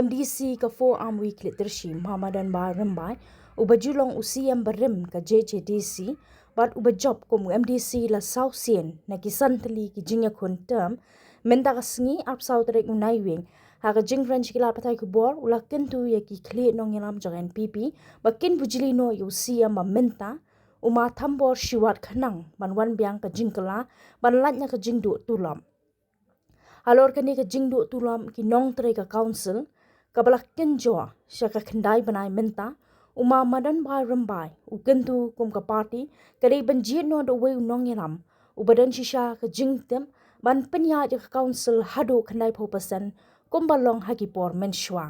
MDC ka forearm week liturshi Muhammadan ba rembai ubajulong usiyam barim ka JJDC bat ubajob kom MDC la sausian na kisantali ki jingya kun term menta kasngi ap sautrek unaiwing ha ka jingran chikila patai ku bor ula kentu ya ki kli nong yalam jang NPP bakin bujili no usiyam ma menta uma thambor shiwat khanang banwan biang ka jingkala banlatnya ka jingdu tulam Halor kani ka jingdu tulam ki nong tre ka council ka balak kenjo sya ka kendai banai menta uma madan bai rambai u kentu kum ka party kare banjit no do we nong yalam u badan shisha ka jingtem ban penya ka council hado kendai popasan kum balong hagi por menshwa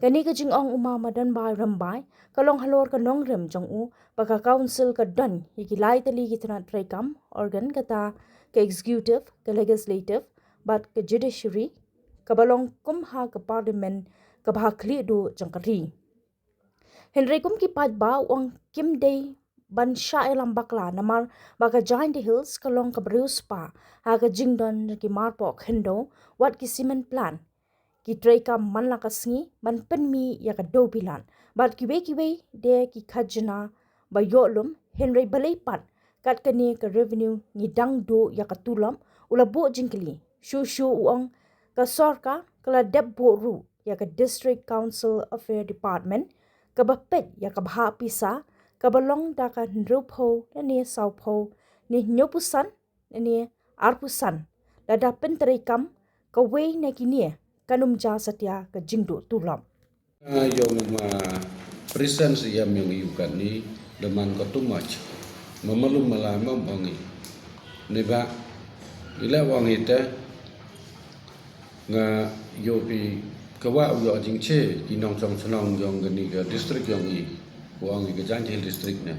kani ka jingong uma madan bai rambai ka long halor ka nong rem jong u baka council ka dan hikilai tali ki tana tre kam organ kata ka executive ka legislative but ke judiciary kabalong kumha ke parliament ke bahakli do jangkari Henry kum ki pat ba wang kim day ban sha elam bakla namar baka giant hills kalong ka bruspa ha ka jingdon ki marpo khendo wat ki cement plan ki tray kam man la kasngi ban penmi ya ka do bilan but ki we de ki khajna ba yolum Henry balai pat kat kani ka revenue ni dang do ya ka tulam ula bo jingkli Shushu uang ka sorka kala debbo ru ya ka district council affair department ka bapet ya ka bha pisa ka balong da ka ndrupho ni saupho ni nyopusan ni arpusan la da pentrikam ka we na kini kanum ja satya ka jingdo tulam yung presence yang yukan ni deman ko too much mamalum malamam ongi neba ila wangi te nga yopi kawa uyo jingche kinong chong chong yong gani ga district yong i wangi ga janjil district ne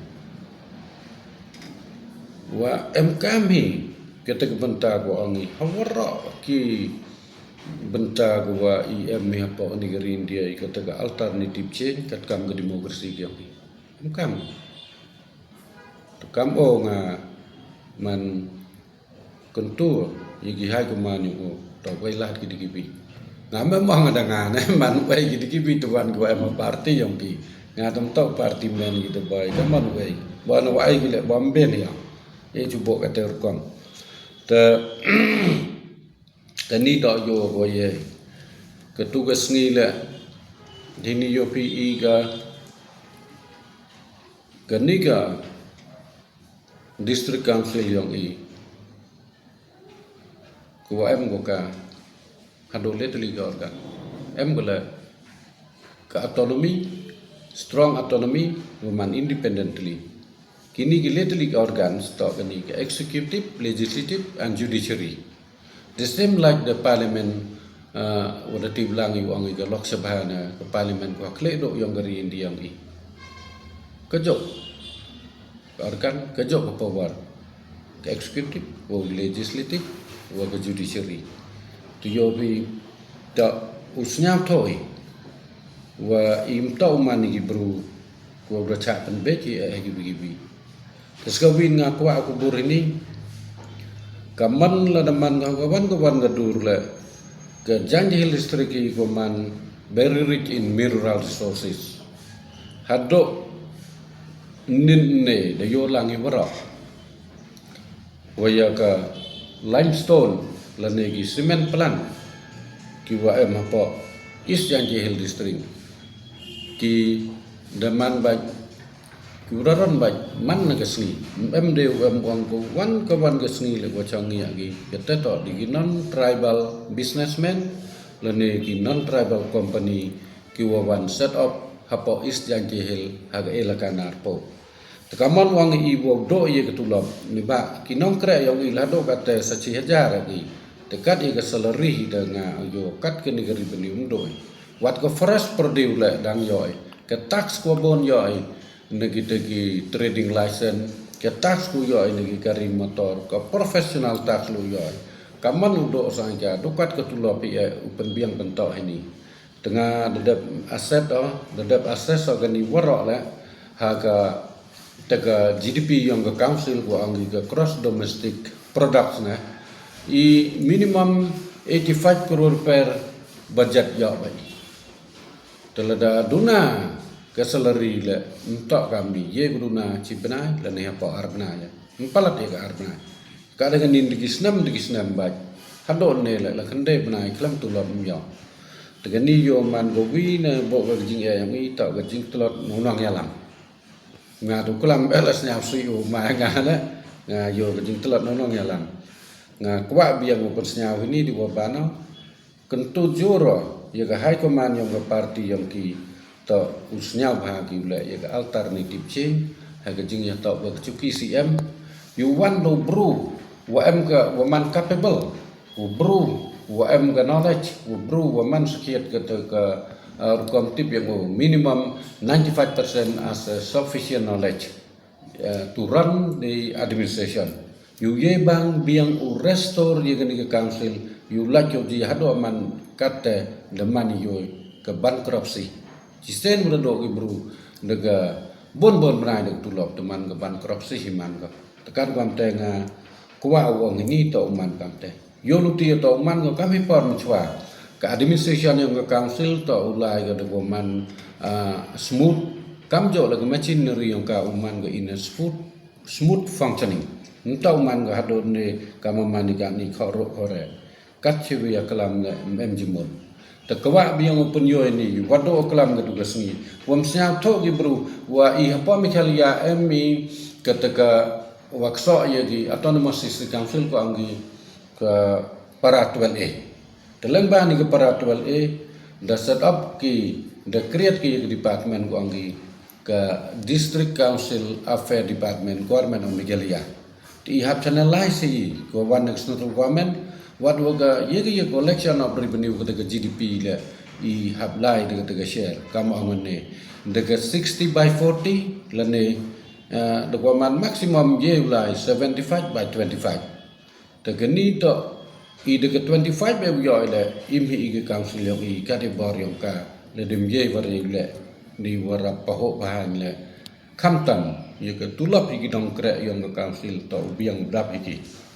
wa kami kita ke benta ko angi hawara ki benta ko wa mi apa ni garin dia kata ga alternative change kat kam ga demokrasi yong i kam kam o nga man kontur yigi hai ko man yo to wai lat ki dikibi nga memang ada ngane man wai ki dikibi tuan ko em party yang ki nga tam to party men ki to bai ka man wai ban wai ki le bomben ya e chubo ka ter kon te tani do yo go ye ke tu ga sngi le dini yo pi i ga ganika district council yang i kuwa em ko ka hado leteli ga organ em gula ka autonomy strong autonomy woman independently kini gi leteli ga organs to kani ka executive legislative and judiciary the same like the parliament wada tiblang yu ang ga lok sabha na ka parliament ko kle do yang gari indiang i kajok organ kajok ko power ka executive wo legislative wa ka judiciary tu yo bi ta usnyam thoi wa im ta umani gi bru ko racha pen be ki gi bi keska win nga kwa aku bur ini kaman la daman ga wan ga dur la ke janji listrik ki ko man very rich in mineral resources haddo ninne de yo langi wara wa ya ka limestone la negi cement plant ki wa em apa is janji hill district ki daman ba ki uraran ba man na kasni em de em wang ko wan ka wan kasni le ko changi agi kete to di non tribal businessman la negi non tribal company ki wa wan set up hapo is janji hill haga elakanar po Tekaman wang ibu do ye ketulap ni ba kinong kre yang ilado kata saci hajar lagi dekat ye salary dengan yo kat ke negeri benium do wat ko fresh produce le dang yo ke tax ko bon yo negi tegi trading license ke tax ku yo negi kari motor ke professional tax lu yo kaman do sangka dukat ketulap ye upen biang bentok ini dengan dedap aset organi warok le haga tega GDP yang ke council ko angi ke cross domestic products na i minimum 85 crore per budget ya bai telada duna keseleri le untuk kami ye guna cipna le ne apa arbna ya empalat ye ka arbna ka dengan digisnam baik hadon ne le kende bna iklam tulot myo tegani yo man go wi ne bo ga jing ya yang i ta ga jing tulot nonang yalam nga tu kelam belas nya sui u ma nga na nga yo ga jing tulot nonang yalam nga kwa biang mo persnya ini di wabana kentu juro ye ga hai koman yang ga parti yang ki to usnya bahagi ula ya ga alternative change ha ga jing ya to ba cuki CM you want to brew wa am ga wa man capable wa brew wa am ga knowledge wa brew wa man sekiat ga to ka rukom tip yang minimum 95% as sufficient knowledge to run the administration you ye bang biang u restore ye ga ni council you like yo ji hado man kate the money yo ke bankruptcy Cisten berdo ibru nega bon berai dek tulop teman ke bankruptcy himan ke tekan kam tenga kuwa uang ini to uman kam te yo luti to uman ke kami por mencuba ke administration yang ke council to ulai ke dek uman smooth kam jo lagi machinery yang ke uman ke in smooth functioning entah uman ke hadon ne kam mani kan ni khoro khore kat chiwi ya kelam ne memjimon Tekwa biang openyo ini wado kelam ke tugas ni wam siap tok ibru wa I apa mikalia emi ketika wakso ye di autonomous system council ko anggi ke para 12A dalam ba ni ke para 12A da set up ki da create ki department ko anggi ke district council affair department government of Megalia di have channelize ko one national government what waga ye collection of revenue ke GDP le I hablai de share kam angone de 60 by 40 lane the government maximum ye ulai 75 by 25 de ni to I de 25 be yo le imhi ke council yo I category yo ka le dem ye war le ni wara paho bahan le kamtam ye ke tulap iki dong kre yo ke council to biang dap iki